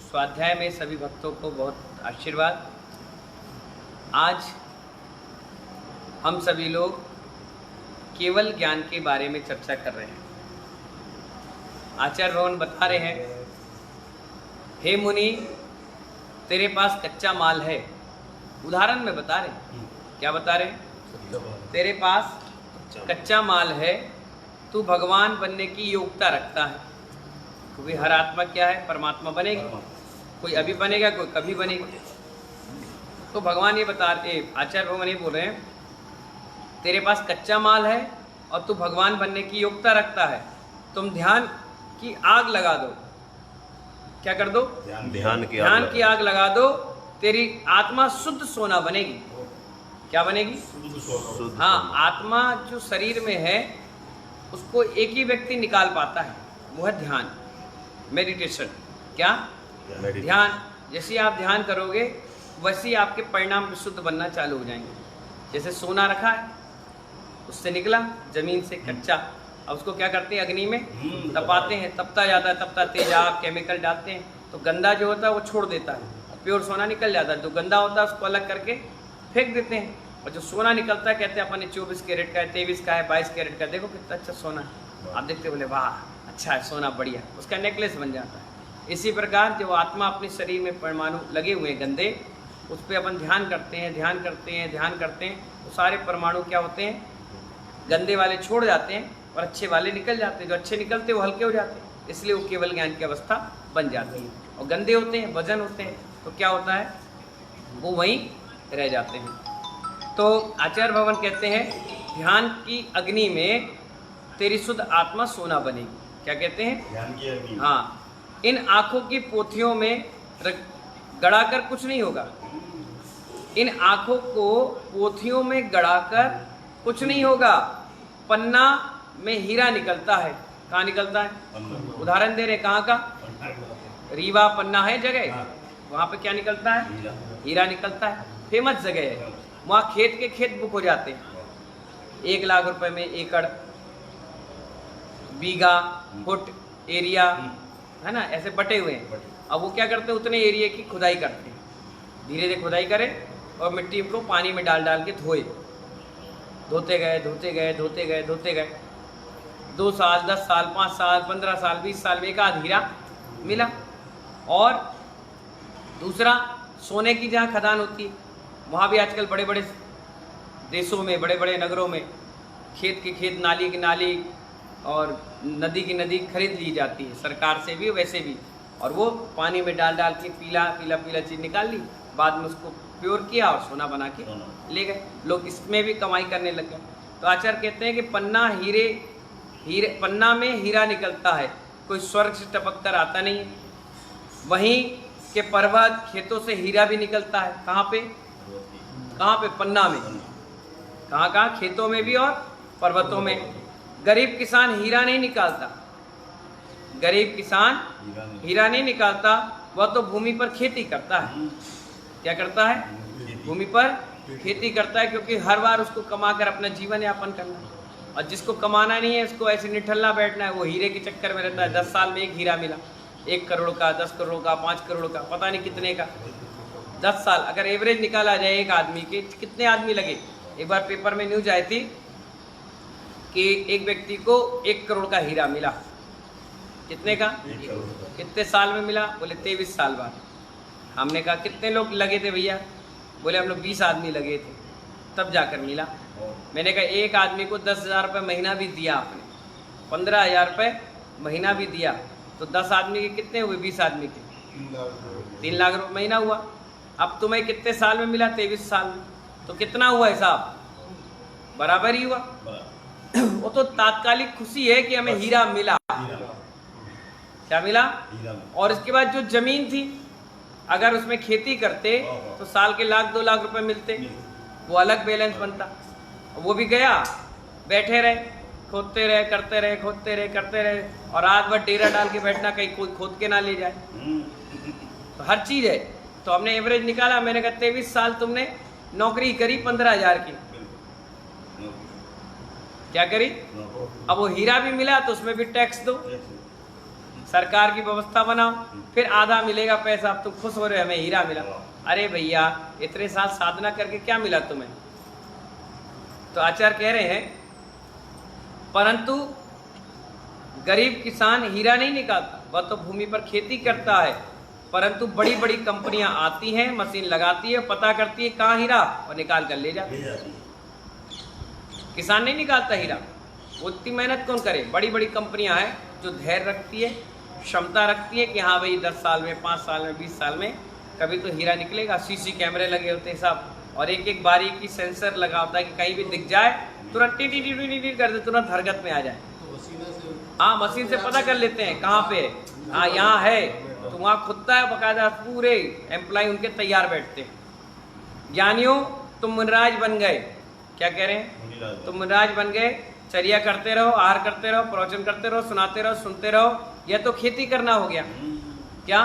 स्वाध्याय में सभी भक्तों को बहुत आशीर्वाद। आज हम सभी लोग केवल ज्ञान के बारे में चर्चा कर रहे हैं। आचार्य भगवान बता रहे हैं, हे मुनि, तेरे पास कच्चा माल है। उदाहरण में बता रहे हैं, क्या बता रहे हैं? तेरे पास कच्चा माल है, तू भगवान बनने की योग्यता रखता है। क्योंकि हर आत्मा क्या है? परमात्मा बनेगी। कोई अभी बनेगा, कोई कभी बनेगा। तो भगवान ये बताते, आचार्य भगवान ये बोल रहे हैं, तेरे पास कच्चा माल है और तू भगवान बनने की योग्यता रखता है। तुम ध्यान की आग लगा दो। क्या कर दो? ध्यान की आग लगा दो। तेरी आत्मा शुद्ध सोना बनेगी। क्या बनेगी? शुद्ध। हाँ, आत्मा जो शरीर में है उसको एक ही व्यक्ति निकाल पाता है, वो है ध्यान, मेडिटेशन। क्या? ध्यान। जैसे आप ध्यान करोगे वैसे ही आपके परिणाम शुद्ध बनना चालू हो जाएंगे। जैसे सोना रखा है, उससे निकला जमीन से कच्चा, अब उसको क्या करते हैं? अग्नि में तपाते हैं, तपता जाता है, तपता तेजाब केमिकल डालते हैं, तो गंदा जो होता है वो छोड़ देता है, प्योर सोना निकल जाता है। जो गंदा होता है उसको अलग करके फेंक देते हैं, और जो सोना निकलता है कहते हैं अपन ने 24 कैरेट का है, 23 का है, 22 कैरेट का, देखो कितना अच्छा सोना है। आप देखते बोले वाह अच्छा है सोना, बढ़िया, उसका नेकलेस बन जाता है। इसी प्रकार जो आत्मा अपने शरीर में परमाणु लगे हुए गंदे, उस पर अपन ध्यान करते हैं, ध्यान करते हैं, ध्यान करते हैं, तो सारे परमाणु क्या होते हैं? गंदे वाले छोड़ जाते हैं और अच्छे वाले निकल जाते हैं। जो अच्छे निकलते हैं वो हल्के हो जाते हैं, इसलिए वो केवल ज्ञान की अवस्था बन जाती है। और गंदे होते हैं, वजन होते हैं, तो क्या होता है? वो वहीं रह जाते हैं। तो आचार्य भगवान कहते हैं, ध्यान की अग्नि में तेरी शुद्ध आत्मा सोना बनेगी। क्या कहते हैं? ध्यान की अग्नि। हाँ, इन आँखों की पोथियों में गड़ाकर कुछ नहीं होगा। इन आँखों को पोथियों में गड़ाकर कुछ नहीं होगा। पन्ना में हीरा निकलता है। कहाँ निकलता है? उदाहरण दे रहे, कहाँ का? रीवा पन्ना है जगह, वहाँ पे क्या निकलता है? हीरा निकलता है। फेमस जगह है, वहाँ खेत के खेत बुक हो जाते हैं। 1 लाख रुपए में एकड़, बीघा, फुट एरिया, है ना, ऐसे बटे हुए हैं। अब वो क्या करते हैं? उतने एरिया की खुदाई करते हैं, धीरे धीरे खुदाई करें और मिट्टी को पानी में डाल डाल के धोए, धोते गए, धोते गए, धोते गए, धोते गए। 2 साल, 10 साल, 5 साल, 15 साल, 20 साल में एक आध हीरा मिला। और दूसरा, सोने की जहाँ खदान होती है, वहाँ भी आजकल बड़े बड़े देशों में, बड़े बड़े नगरों में खेत के खेत, नाली की नाली और नदी की नदी खरीद ली जाती है, सरकार से भी वैसे भी। और वो पानी में डाल डाल के पीला पीला पीला चीज़ निकाल ली, बाद में उसको प्योर किया और सोना बना के ले गए। लोग इसमें भी कमाई करने लग गए। तो आचार्य कहते हैं कि पन्ना में हीरा निकलता है, कोई स्वर्ग से टपक कर आता नहीं है। वहीं के पर्वत खेतों से हीरा भी निकलता है। कहाँ पे? कहाँ पे? पन्ना में। कहाँ कहाँ? खेतों में भी और पर्वतों में। गरीब किसान हीरा नहीं निकालता, गरीब किसान हीरा नहीं निकालता, वह तो भूमि पर खेती करता है। क्या करता है? भूमि पर खेती करता है, क्योंकि हर बार उसको कमा कर अपना जीवन यापन करना है। और जिसको कमाना नहीं है, उसको ऐसे निठल्ला बैठना है, वो हीरे के चक्कर में रहता है। 10 साल में एक हीरा मिला, 1 करोड़ का, 10 करोड़ का, 5 करोड़ का, पता नहीं कितने का। 10 साल अगर एवरेज निकाला जाए एक आदमी के, कितने आदमी लगे? एक बार पेपर में न्यूज आई थी कि एक व्यक्ति को 1 करोड़ का हीरा मिला। कितने का? कितने साल में मिला? बोले 23 साल बाद। हमने कहा कितने लोग लगे थे भैया? बोले हम लोग 20 आदमी लगे थे, तब जाकर मिला। मैंने कहा एक आदमी को 10,000 रुपये महीना भी दिया आपने, 15,000 रुपये महीना भी दिया, तो 10 आदमी के कितने हुए? 20 आदमी के 3 लाख रुपये महीना हुआ। अब तुम्हें कितने साल में मिला? 23 साल में। तो कितना हुआ हिसाब? बराबर ही हुआ। वो तो तात्कालिक खुशी है कि हमें हीरा मिला। क्या मिला? और इसके बाद जो जमीन थी, अगर उसमें खेती करते तो साल के 1-2 लाख रुपए मिलते, वो अलग बैलेंस बनता। वो भी गया, बैठे रहे, खोदते रहे, करते रहे, खोदते रहे, करते रहे, और रात भर डेरा डाल के बैठना, कहीं कोई खोद के ना ले जाए। तो हर चीज है। तो हमने एवरेज निकाला, मैंने कहा 23 साल तुमने नौकरी करी 15,000 की, क्या करी? अब वो हीरा भी मिला तो उसमें भी टैक्स दो, सरकार की व्यवस्था बनाओ, फिर आधा मिलेगा पैसा। अब तुम खुश हो रहे हो हमें हीरा मिला। अरे भैया इतने साल साधना करके क्या मिला तुम्हें? तो आचार्य कह रहे हैं परंतु गरीब किसान हीरा नहीं निकालता, वह तो भूमि पर खेती करता है, परंतु बड़ी बड़ी कंपनियां आती हैं, मशीन लगाती है, पता करती है कहाँ हीरा और निकाल कर ले जाती है। किसान नहीं निकालता हीरा, उतनी मेहनत कौन करे? बड़ी बड़ी कंपनियां हैं जो धैर्य रखती है, क्षमता रखती है कि हाँ भाई 10 साल में, 5 साल में, 20 साल में कभी तो हीरा निकलेगा। सीसी कैमरे लगे होते हैं सब, और एक एक बारीकी सेंसर लगा होता है कि कहीं भी दिख जाए तुरंत टी कर दे, तुरंत हरकत में आ जाए। हाँ मशीन से पता कर लेते हैं कहाँ पे है, हाँ यहाँ है, तो वहाँ खुदता है बकायदा, पूरे एम्प्लॉय उनके तैयार बैठते हैं। ज्ञानियों तुम मुनराज बन गए, क्या कह रहे हैं? तुम मुनराज बन गए, चर्या करते रहो, आहार करते रहो, प्रवचन करते रहो, सुनाते रहो, सुनते रहो। यह तो खेती करना हो गया। क्या?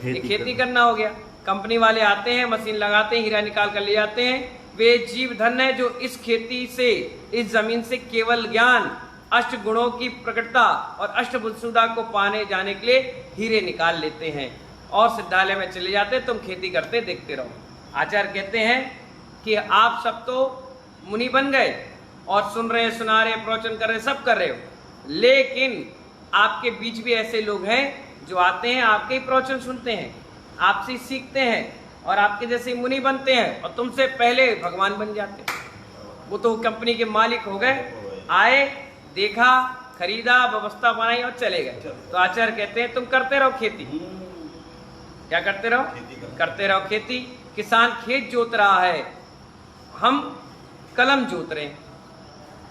ये खेती करना हो गया। कंपनी वाले आते हैं, मशीन लगाते हैं, हीरा निकाल कर ले जाते हैं। वे जीव धन है जो इस खेती से, इस जमीन से केवल ज्ञान, अष्ट गुणों की प्रकटता और अष्टभुजसुधा को पाने जाने के लिए हीरे निकाल लेते हैं और सिद्धालय में चले जाते। तुम खेती करते देखते रहो। आचार्य कहते हैं कि आप सब तो मुनि बन गए और सुन रहे, सुना रहे, प्रवचन कर रहे, सब कर रहे हो, लेकिन आपके बीच भी ऐसे लोग हैं जो आते हैं, आपके ही प्रवचन सुनते हैं, आपसे सीखते हैं और आपके जैसे मुनि बनते हैं और तुमसे पहले भगवान बन जाते हैं। वो तो कंपनी के मालिक हो गए, आए, देखा, खरीदा, व्यवस्था बनाई और चले गए। तो आचार्य कहते हैं तुम करते रहो खेती। क्या करते रहो? करते रहो खेती। किसान खेत जोत रहा है, हम कलम जोत रहे हैं।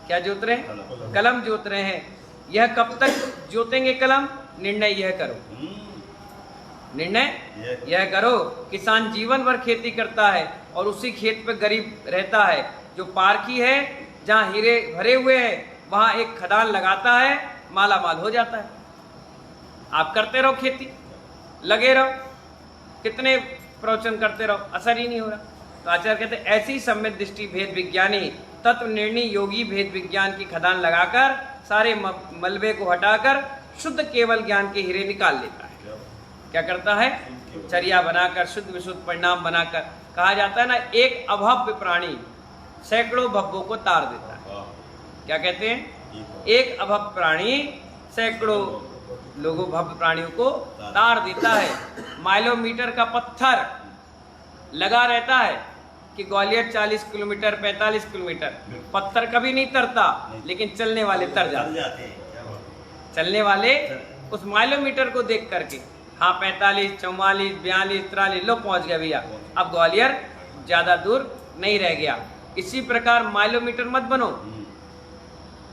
क्या जोत रहे हैं? कलम जोत रहे हैं। यह कब तक जोतेंगे कलम? निर्णय यह करो, निर्णय यह करो। किसान जीवन भर खेती करता है और उसी खेत पे गरीब रहता है। जो पारखी है, जहाँ हीरे भरे हुए हैं, वहां एक खदान लगाता है, माला माल हो जाता है। आप करते रहो खेती, लगे रहो, कितने प्रवचन करते रहो, असर ही नहीं हो रहा। तो आचार्य कहते ऐसी सम्यक दृष्टि भेद विज्ञानी तत्व निर्णय योगी भेद विज्ञान की खदान लगाकर सारे मलबे को हटाकर शुद्ध केवल ज्ञान के हीरे निकाल लेता है। क्या करता है? चर्या बनाकर, शुद्ध विशुद्ध परिणाम बनाकर। कहा जाता है ना, एक अभव्य प्राणी सैकड़ों भव्यों को तार देता है। क्या कहते हैं? एक अभव्य प्राणी सैकड़ों लोगों, भव्य प्राणियों को तार देता है। माइलोमीटर का पत्थर लगा रहता है कि ग्वालियर 40 किलोमीटर, 45 किलोमीटर, पत्थर कभी नहीं तरता, लेकिन चलने वाले तर जाते हैं। चलने वाले उस माइलोमीटर को देख करके, हाँ 45, 44, 42, 43, लो पहुंच गया भैया, अब ग्वालियर ज्यादा दूर नहीं रह गया। इसी प्रकार माइलोमीटर मत बनो,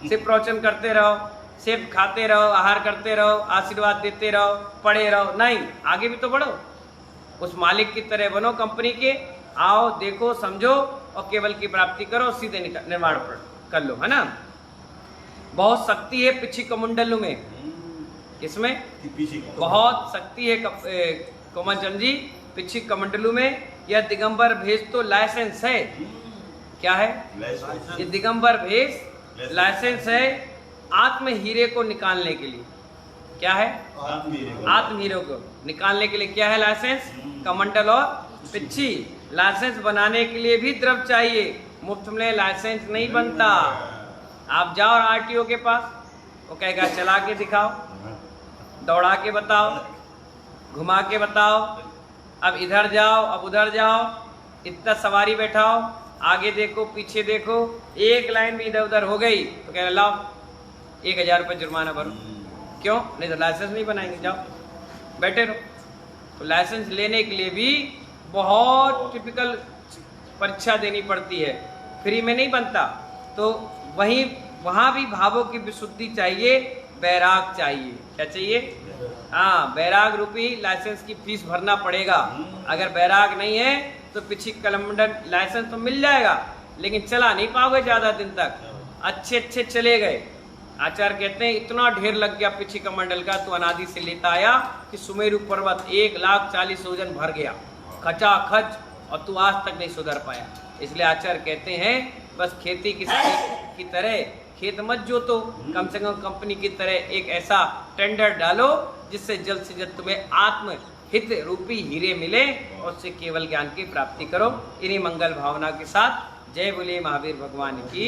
सिर्फ प्रवचन करते रहो, सिर्फ खाते रहो, आहार करते रहो, आशीर्वाद देते रहो, पढ़े रहो, नहीं, आगे भी तो बढ़ो। उस मालिक की तरह बनो कंपनी के, आओ, देखो, समझो और केवल की प्राप्ति करो, सीधे निर्माण कर लो, है ना। बहुत शक्ति है पिछी कमंडलू में। किसमें? बहुत शक्ति है कोमल चंद जी, पिछी कमंडलू में। यह दिगंबर भेष तो लाइसेंस है। क्या है? ये दिगंबर भेष लाइसेंस है आत्म हीरे को निकालने के लिए। क्या है? आत्म हीरे को निकालने के लिए क्या है लाइसेंस? कमंडल और पिच्छी। लाइसेंस बनाने के लिए भी द्रव्य चाहिए, मुफ्त में लाइसेंस नहीं बनता। आप जाओ आरटीओ के पास, वो कहेगा चला के दिखाओ, दौड़ा के बताओ, घुमा के बताओ, अब इधर जाओ, अब उधर जाओ, इतना सवारी बैठाओ, आगे देखो, पीछे देखो, एक लाइन भी इधर उधर हो गई तो कह लाओ 1000 रुपये जुर्माना भरो। क्यों? नहीं तो लाइसेंस नहीं बनाएंगे, जाओ बैठे रहो। तो लाइसेंस लेने के लिए भी बहुत टिपिकल परीक्षा देनी पड़ती है, फ्री में नहीं बनता। तो वहाँ भी भावों की विशुद्धि चाहिए, बैराग चाहिए। क्या चाहिए? हाँ, बैराग रूपी लाइसेंस की फीस भरना पड़ेगा। अगर बैराग नहीं है तो पिछी कलमंडल लाइसेंस तो मिल जाएगा, लेकिन चला नहीं पाओगे ज्यादा दिन तक। अच्छे चले गए। आचार्य कहते हैं इतना ढेर लग गया पिछी कमंडल का, तो अनादि से लेता आया कि सुमेरु पर्वत 1,40,000 वजन भर गया खचाखच, और तू आज तक नहीं सुधर पाया। इसलिए आचार्य कहते हैं बस खेती की तरह खेत मत जोतो, कम से कम कंपनी की तरह एक ऐसा टेंडर डालो जिससे जल्द से जल्द तुम्हें आत्म हित रूपी हीरे मिले और उससे केवल ज्ञान की प्राप्ति करो। इन्हीं मंगल भावना के साथ जय बोले महावीर भगवान की।